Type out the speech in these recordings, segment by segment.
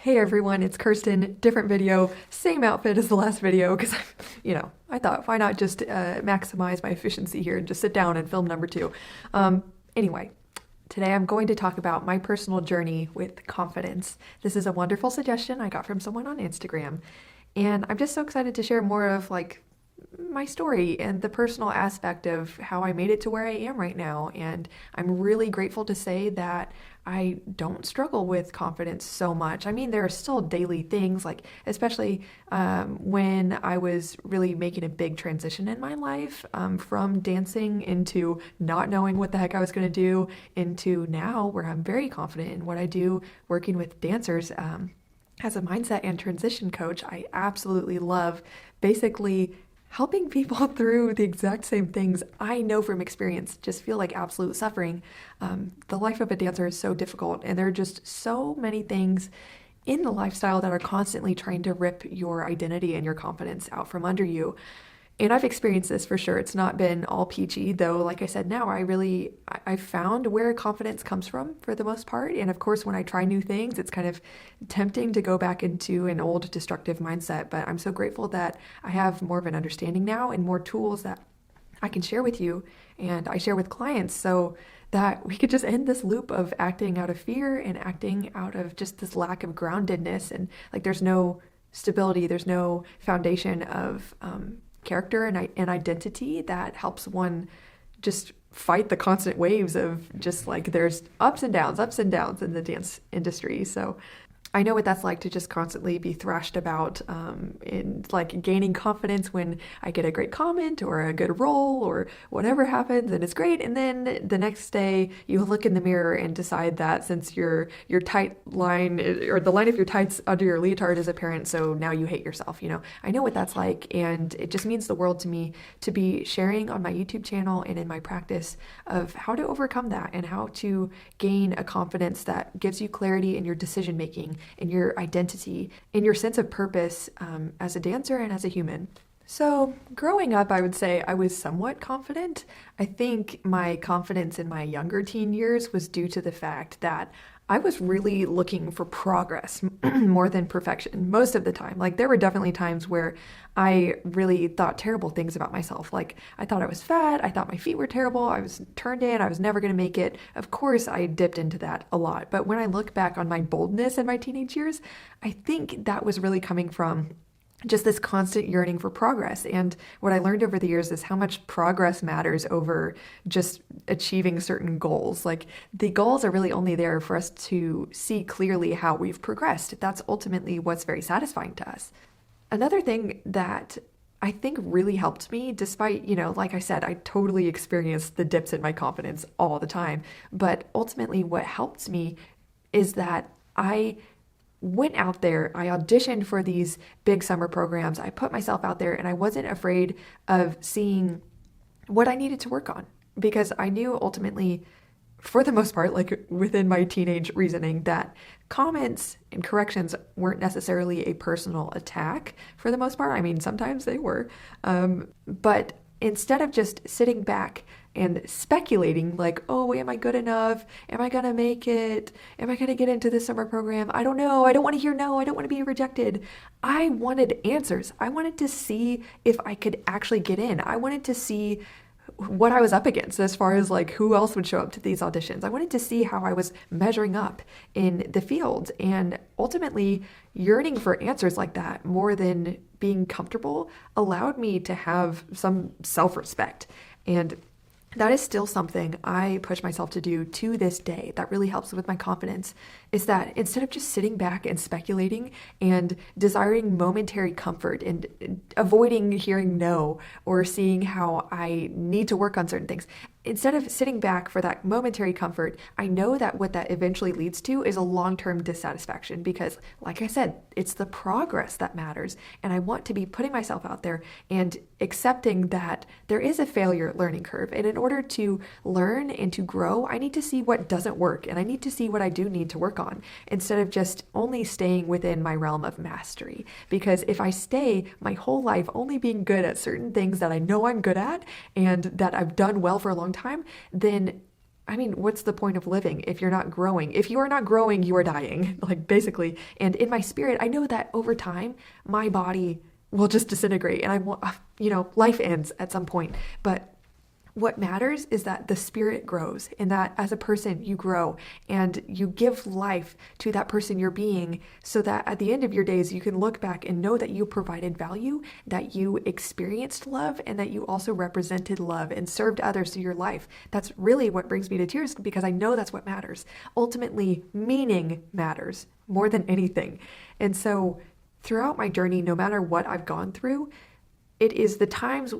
Hey everyone, it's Kirsten, different video, same outfit as the last video because, I thought, why not just maximize my efficiency here and just sit down and film number two. Anyway, today I'm going to talk about my personal journey with confidence. This is a wonderful suggestion I got from someone on Instagram, and I'm just so excited to share more of my story and the personal aspect of how I made it to where I am right now. And I'm really grateful to say that I don't struggle with confidence so much. I mean, there are still daily things, especially when I was really making a big transition in my life, from dancing into not knowing what the heck I was going to do, into now where I'm very confident in what I do, working with dancers. As a mindset and transition coach, I absolutely love basically helping people through the exact same things I know from experience just feel like absolute suffering. The life of a dancer is so difficult, and there are just so many things in the lifestyle that are constantly trying to rip your identity and your confidence out from under you. And I've experienced this for sure. It's not been all peachy, though. Like I said, now I found where confidence comes from for the most part. And of course, when I try new things, it's kind of tempting to go back into an old destructive mindset. But I'm so grateful that I have more of an understanding now and more tools that I can share with you and I share with clients so that we could just end this loop of acting out of fear and acting out of just this lack of groundedness. And there's no stability, there's no foundation of, character and identity that helps one just fight the constant waves of just there's ups and downs in the dance industry. So I know what that's like to just constantly be thrashed about in gaining confidence when I get a great comment or a good role or whatever happens and it's great. And then the next day you look in the mirror and decide that since your tight line or the line of your tights under your leotard is apparent, so now you hate yourself. I know what that's like, and it just means the world to me to be sharing on my YouTube channel and in my practice of how to overcome that and how to gain a confidence that gives you clarity in your decision making, in your identity, in your sense of purpose as a dancer and as a human. So growing up, I would say I was somewhat confident. I think my confidence in my younger teen years was due to the fact that I was really looking for progress more than perfection most of the time. There were definitely times where I really thought terrible things about myself. I thought I was fat. I thought my feet were terrible. I was turned in. I was never going to make it. Of course, I dipped into that a lot. But when I look back on my boldness in my teenage years, I think that was really coming from just this constant yearning for progress. And what I learned over the years is how much progress matters over just achieving certain goals. The goals are really only there for us to see clearly how we've progressed. That's ultimately what's very satisfying to us. Another thing that I think really helped me, despite, like I said, I totally experienced the dips in my confidence all the time. But ultimately what helped me is that I went out there, I auditioned for these big summer programs, I put myself out there, and I wasn't afraid of seeing what I needed to work on, because I knew ultimately, for the most part, within my teenage reasoning, that comments and corrections weren't necessarily a personal attack for the most part. I mean, sometimes they were, but instead of just sitting back and speculating oh, am I good enough? Am I going to make it? Am I going to get into this summer program? I don't know. I don't want to hear no. I don't want to be rejected. I wanted answers. I wanted to see if I could actually get in. I wanted to see what I was up against as far as who else would show up to these auditions. I wanted to see how I was measuring up in the field, and ultimately yearning for answers like that more than being comfortable allowed me to have some self-respect. And that is still something I push myself to do to this day. That really helps with my confidence, is that instead of just sitting back and speculating and desiring momentary comfort and avoiding hearing no or seeing how I need to work on certain things, instead of sitting back for that momentary comfort, I know that what that eventually leads to is a long-term dissatisfaction because, like I said, it's the progress that matters. And I want to be putting myself out there and accepting that there is a failure learning curve. And in order to learn and to grow, I need to see what doesn't work and I need to see what I do need to work on instead of just only staying within my realm of mastery. Because if I stay my whole life only being good at certain things that I know I'm good at and that I've done well for a long time, then I mean, what's the point of living if you're not growing? If you are not growing, you are dying, like basically. And in my spirit, I know that over time, my body will just disintegrate and life ends at some point. But what matters is that the spirit grows, and that as a person you grow and you give life to that person you're being, so that at the end of your days you can look back and know that you provided value, that you experienced love, and that you also represented love and served others through your life. That's really what brings me to tears, because I know that's what matters. Ultimately, meaning matters more than anything. And so throughout my journey, no matter what I've gone through, it is the times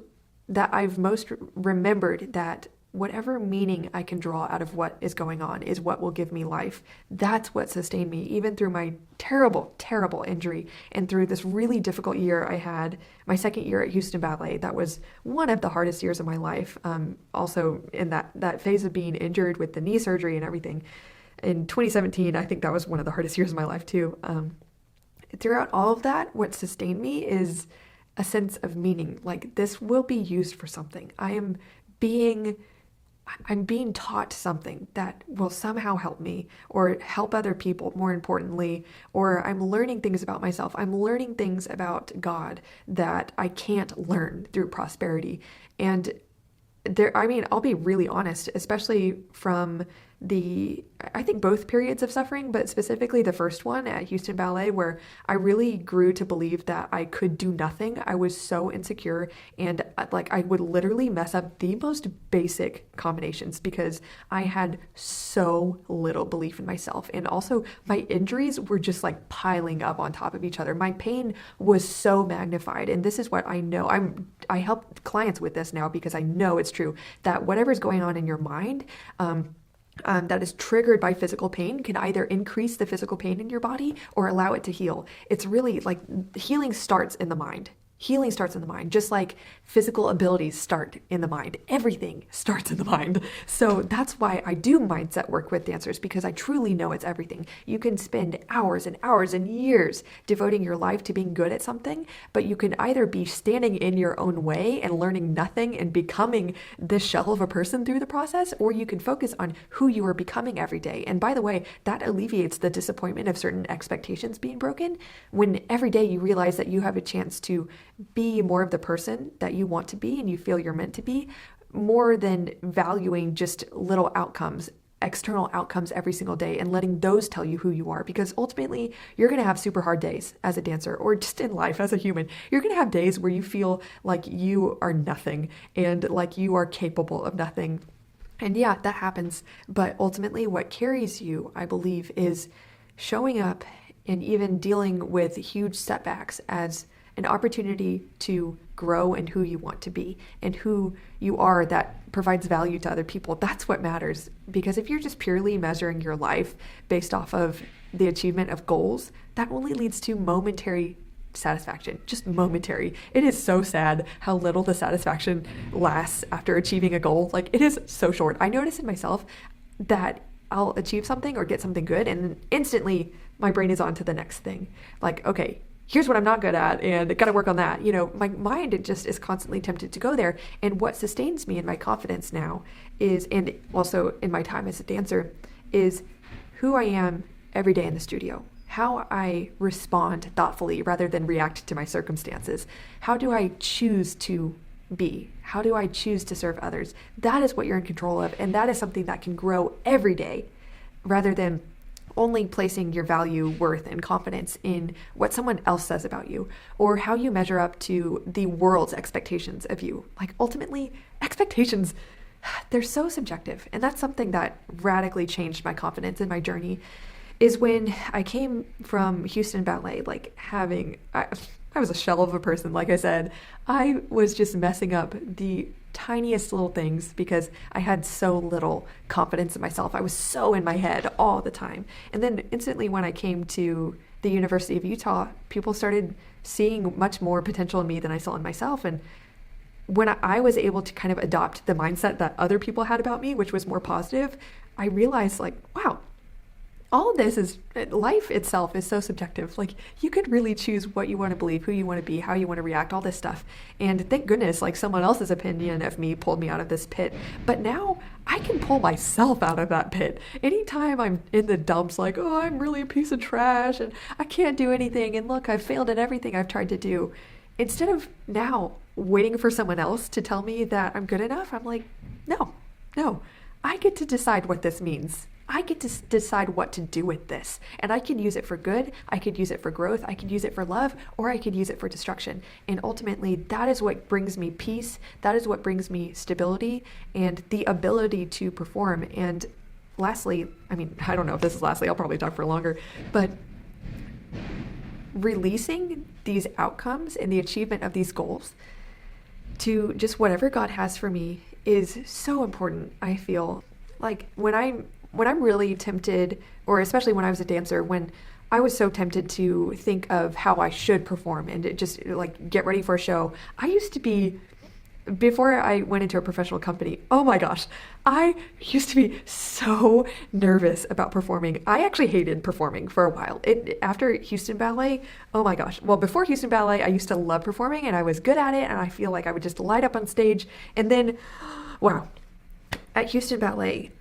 that I've most remembered that whatever meaning I can draw out of what is going on is what will give me life. That's what sustained me, even through my terrible, terrible injury and through this really difficult year I had, my second year at Houston Ballet. That was one of the hardest years of my life. Also in that phase of being injured with the knee surgery and everything. In 2017, I think that was one of the hardest years of my life too. Throughout all of that, what sustained me is a sense of meaning. Like, this will be used for something. I'm being taught something that will somehow help me or help other people, more importantly, or I'm learning things about myself. I'm learning things about God that I can't learn through prosperity. And I'll be really honest, especially from I think both periods of suffering, but specifically the first one at Houston Ballet, where I really grew to believe that I could do nothing. I was so insecure, and I would literally mess up the most basic combinations because I had so little belief in myself. And also my injuries were just like piling up on top of each other. My pain was so magnified. And this is what I know. I help clients with this now because I know it's true that whatever's going on in your mind, that is triggered by physical pain can either increase the physical pain in your body or allow it to heal. It's really like healing starts in the mind. Healing starts in the mind, just like physical abilities start in the mind. Everything starts in the mind. So that's why I do mindset work with dancers, because I truly know it's everything. You can spend hours and hours and years devoting your life to being good at something, but you can either be standing in your own way and learning nothing and becoming this shell of a person through the process, or you can focus on who you are becoming every day. And by the way, that alleviates the disappointment of certain expectations being broken when every day you realize that you have a chance to be more of the person that you want to be and you feel you're meant to be, more than valuing just little outcomes, external outcomes every single day and letting those tell you who you are. Because ultimately, you're going to have super hard days as a dancer or just in life as a human. You're going to have days where you feel like you are nothing and like you are capable of nothing. And yeah, that happens. But ultimately, what carries you, I believe, is showing up and even dealing with huge setbacks as an opportunity to grow in who you want to be and who you are that provides value to other people. That's what matters. Because if you're just purely measuring your life based off of the achievement of goals, that only leads to momentary satisfaction, just momentary. It is so sad how little the satisfaction lasts after achieving a goal. Like, it is so short. I notice in myself that I'll achieve something or get something good, and then instantly my brain is on to the next thing. Like, okay, here's what I'm not good at, and I got to work on that. My mind just is constantly tempted to go there. And what sustains me in my confidence now is, and also in my time as a dancer, is who I am every day in the studio. How I respond thoughtfully rather than react to my circumstances. How do I choose to be? How do I choose to serve others? That is what you're in control of. And that is something that can grow every day rather than only placing your value, worth, and confidence in what someone else says about you or how you measure up to the world's expectations of you. Like, ultimately, expectations, they're so subjective. And that's something that radically changed my confidence in my journey, is when I came from Houston Ballet, I was a shell of a person. Like I said, I was just messing up the tiniest little things because I had so little confidence in myself. I was so in my head all the time. And then instantly when I came to the University of Utah, people started seeing much more potential in me than I saw in myself. And when I was able to kind of adopt the mindset that other people had about me, which was more positive, I realized, like, wow, all of this is, life itself is so subjective. Like, you could really choose what you want to believe, who you want to be, how you want to react, all this stuff. And thank goodness, like, someone else's opinion of me pulled me out of this pit. But now I can pull myself out of that pit. Anytime I'm in the dumps, like, oh, I'm really a piece of trash and I can't do anything. And look, I've failed at everything I've tried to do. Instead of now waiting for someone else to tell me that I'm good enough, I'm like, no, I get to decide what this means. I get to decide what to do with this. And I can use it for good, I could use it for growth, I could use it for love, or I could use it for destruction. And ultimately, that is what brings me peace, that is what brings me stability, and the ability to perform. And lastly, I mean, I don't know if this is lastly, I'll probably talk for longer, but releasing these outcomes and the achievement of these goals to just whatever God has for me is so important. I feel like when I'm really tempted, or especially when I was a dancer, when I was so tempted to think of how I should perform and just like get ready for a show, I used to be, before I went into a professional company, oh my gosh, I used to be so nervous about performing. I actually hated performing for a while. After Houston Ballet, oh my gosh. Well, before Houston Ballet, I used to love performing and I was good at it, and I feel like I would just light up on stage. And then, wow, at Houston Ballet,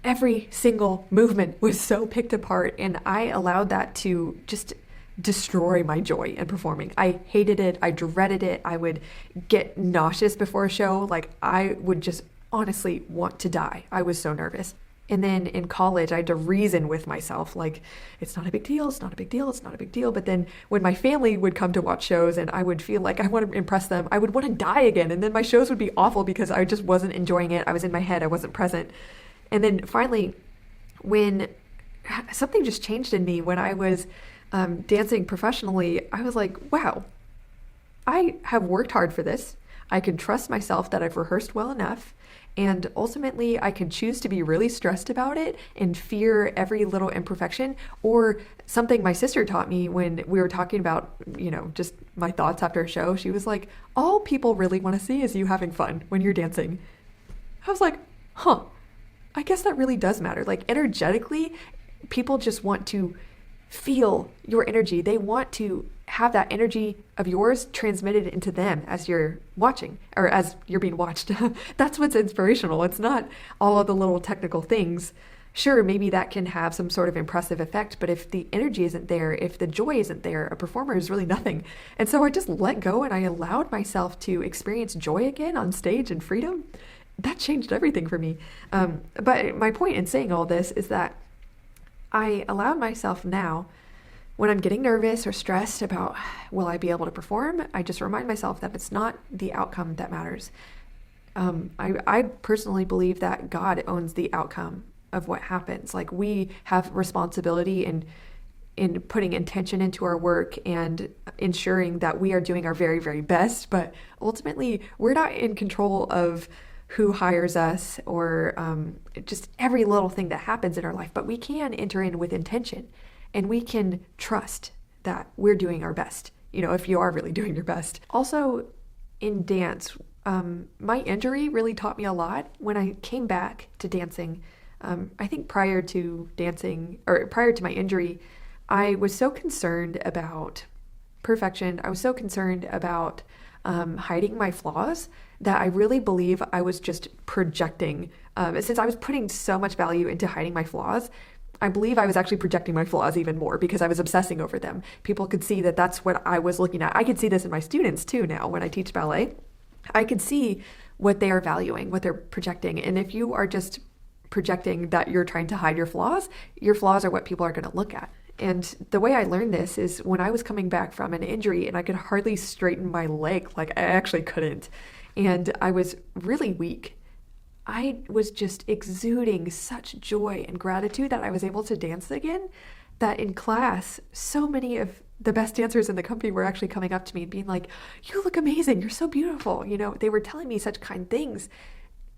every single movement was so picked apart, and I allowed that to just destroy my joy in performing. I hated it. I dreaded it. I would get nauseous before a show. Like, I would just honestly want to die. I was so nervous. And then in college, I had to reason with myself, like, it's not a big deal. It's not a big deal. It's not a big deal. But then when my family would come to watch shows and I would feel like I want to impress them, I would want to die again. And then my shows would be awful because I just wasn't enjoying it. I was in my head. I wasn't present. And then finally, when something just changed in me, when I was dancing professionally, I was like, wow, I have worked hard for this. I can trust myself that I've rehearsed well enough. And ultimately, I can choose to be really stressed about it and fear every little imperfection. Or something my sister taught me when we were talking about, just my thoughts after a show. She was like, all people really want to see is you having fun when you're dancing. I was like, huh, I guess that really does matter. Like, energetically, people just want to feel your energy. They want to have that energy of yours transmitted into them as you're watching, or as you're being watched. That's what's inspirational. It's not all of the little technical things. Sure, maybe that can have some sort of impressive effect, but if the energy isn't there, if the joy isn't there, a performer is really nothing. And so I just let go and I allowed myself to experience joy again on stage and freedom. That changed everything for me. But my point in saying all this is that I allowed myself now, when I'm getting nervous or stressed about will I be able to perform, I just remind myself that it's not the outcome that matters. I personally believe that God owns the outcome of what happens. Like, we have responsibility in putting intention into our work and ensuring that we are doing our very, very best. But ultimately, we're not in control of who hires us or just every little thing that happens in our life. But we can enter in with intention, and we can trust that we're doing our best, if you are really doing your best. Also, in dance, my injury really taught me a lot. When I came back to dancing, I think prior to my injury, I was so concerned about perfection. I was so concerned about hiding my flaws that I really believe I was just projecting. Since I was putting so much value into hiding my flaws, I believe I was actually projecting my flaws even more because I was obsessing over them. People could see that that's what I was looking at. I could see this in my students too now when I teach ballet. I could see what they are valuing, what they're projecting. And if you are just projecting that you're trying to hide your flaws are what people are going to look at. And the way I learned this is when I was coming back from an injury and I could hardly straighten my leg, like I actually couldn't. And I was really weak. I was just exuding such joy and gratitude that I was able to dance again, that in class, so many of the best dancers in the company were actually coming up to me and being like, you look amazing, you're so beautiful. They were telling me such kind things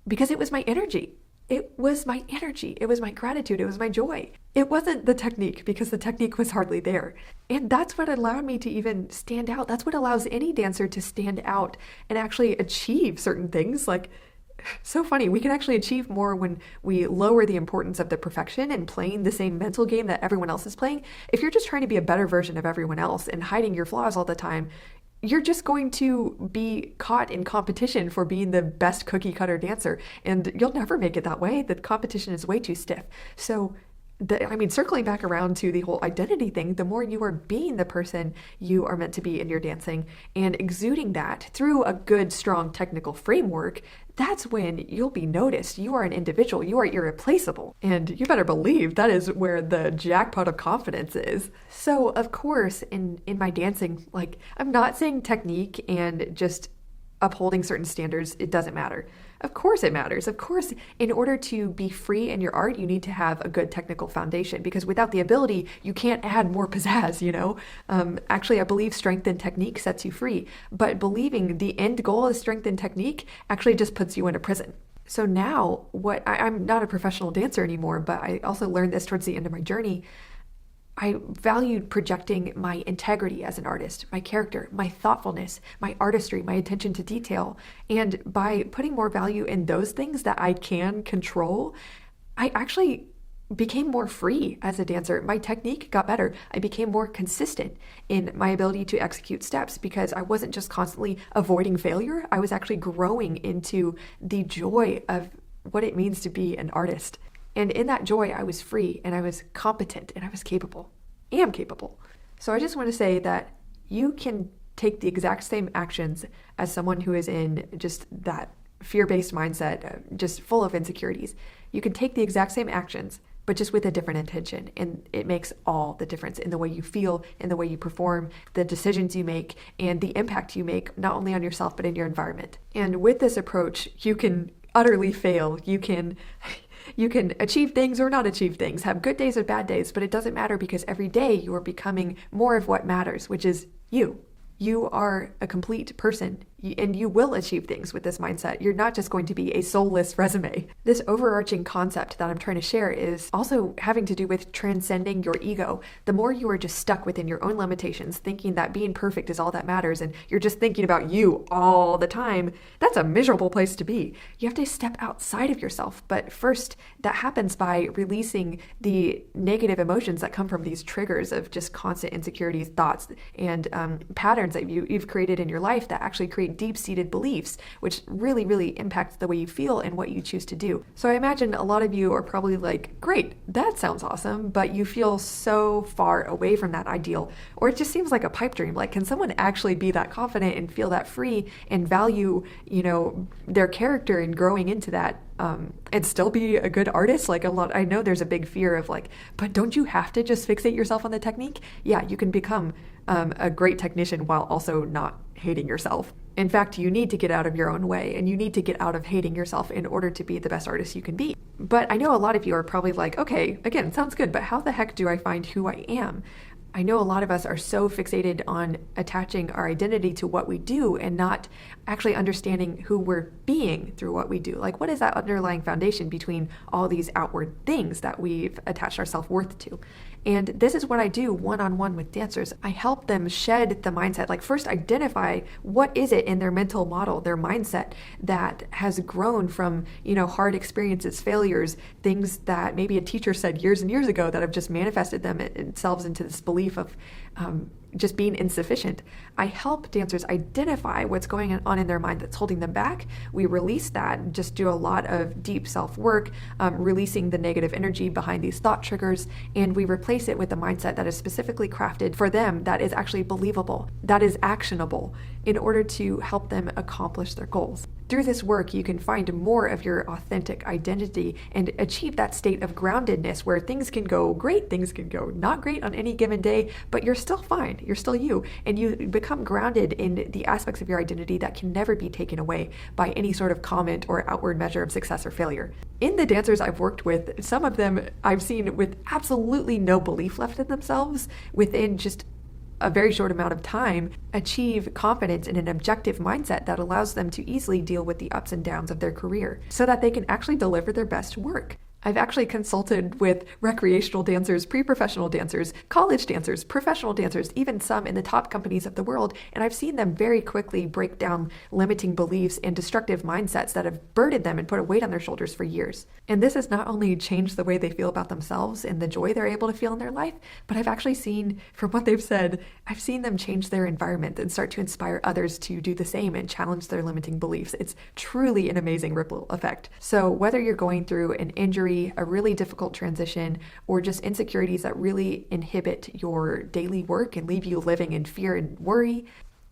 because it was my energy. It was my energy. It was my gratitude. It was my joy. It wasn't the technique, because the technique was hardly there. And that's what allowed me to even stand out. That's what allows any dancer to stand out and actually achieve certain things. Like, so funny. We can actually achieve more when we lower the importance of the perfection and playing the same mental game that everyone else is playing. If you're just trying to be a better version of everyone else and hiding your flaws all the time, you're just going to be caught in competition for being the best cookie cutter dancer, and you'll never make it that way. The competition is way too stiff. So circling back around to the whole identity thing, the more you are being the person you are meant to be in your dancing and exuding that through a good, strong technical framework, that's when you'll be noticed. You are an individual. You are irreplaceable. And you better believe that is where the jackpot of confidence is. So, of course, in my dancing, I'm not saying technique and just upholding certain standards, it doesn't matter. Of course it matters. Of course, in order to be free in your art, you need to have a good technical foundation, because without the ability, you can't add more pizzazz, Actually, I believe strength and technique sets you free, but believing the end goal is strength and technique actually just puts you in a prison. So now, I'm not a professional dancer anymore, but I also learned this towards the end of my journey. I valued projecting my integrity as an artist, my character, my thoughtfulness, my artistry, my attention to detail. And by putting more value in those things that I can control, I actually became more free as a dancer. My technique got better. I became more consistent in my ability to execute steps because I wasn't just constantly avoiding failure. I was actually growing into the joy of what it means to be an artist. And in that joy, I was free and I was competent and I was capable. Am capable. So I just want to say that you can take the exact same actions as someone who is in just that fear-based mindset, just full of insecurities. You can take the exact same actions, but just with a different intention. And it makes all the difference in the way you feel, in the way you perform, the decisions you make, and the impact you make, not only on yourself, but in your environment. And with this approach, you can utterly fail. You can achieve things or not achieve things, have good days or bad days, but it doesn't matter because every day you are becoming more of what matters, which is you. You are a complete person and you will achieve things with this mindset. You're not just going to be a soulless resume. This overarching concept that I'm trying to share is also having to do with transcending your ego. The more you are just stuck within your own limitations, thinking that being perfect is all that matters, and you're just thinking about you all the time, that's a miserable place to be. You have to step outside of yourself. But first, that happens by releasing the negative emotions that come from these triggers of just constant insecurities, thoughts, and patterns that you've created in your life that actually create deep-seated beliefs, which really, really impact the way you feel and what you choose to do. So I imagine a lot of you are probably like, great, that sounds awesome, but you feel so far away from that ideal, or it just seems like a pipe dream. Like, can someone actually be that confident and feel that free and value, their character and growing into that and still be a good artist? I know there's a big fear of but don't you have to just fixate yourself on the technique? Yeah, you can become a great technician while also not hating yourself. In fact, you need to get out of your own way and you need to get out of hating yourself in order to be the best artist you can be. But I know a lot of you are probably like, okay, again, sounds good, but how the heck do I find who I am? I know a lot of us are so fixated on attaching our identity to what we do and not actually understanding who we're being through what we do. What is that underlying foundation between all these outward things that we've attached our self-worth to? And this is what I do one-on-one with dancers. I help them shed the mindset. First identify what is it in their mental model, their mindset that has grown from, hard experiences, failures, things that maybe a teacher said years and years ago that have just manifested themselves into this belief of just being insufficient. I help dancers identify what's going on in their mind that's holding them back. We release that and just do a lot of deep self-work, releasing the negative energy behind these thought triggers, and we replace it with a mindset that is specifically crafted for them, that is actually believable, that is actionable, in order to help them accomplish their goals. Through this work, you can find more of your authentic identity and achieve that state of groundedness where things can go great, things can go not great on any given day, but you're still fine. You're still you. And you become grounded in the aspects of your identity that can never be taken away by any sort of comment or outward measure of success or failure. In the dancers I've worked with, some of them I've seen with absolutely no belief left in themselves within just a very short amount of time achieve confidence in an objective mindset that allows them to easily deal with the ups and downs of their career so that they can actually deliver their best work. I've actually consulted with recreational dancers, pre-professional dancers, college dancers, professional dancers, even some in the top companies of the world, and I've seen them very quickly break down limiting beliefs and destructive mindsets that have burdened them and put a weight on their shoulders for years. And this has not only changed the way they feel about themselves and the joy they're able to feel in their life, but I've actually seen, from what they've said, I've seen them change their environment and start to inspire others to do the same and challenge their limiting beliefs. It's truly an amazing ripple effect. So whether you're going through an injury, a really difficult transition, or just insecurities that really inhibit your daily work and leave you living in fear and worry,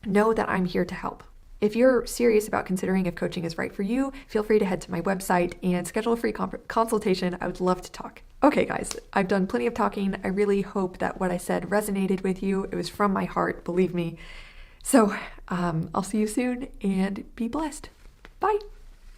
know that I'm here to help. If you're serious about considering if coaching is right for you, feel free to head to my website and schedule a free consultation. I would love to talk. Okay, guys, I've done plenty of talking. I really hope that what I said resonated with you. It was from my heart, believe me. So I'll see you soon and be blessed. Bye.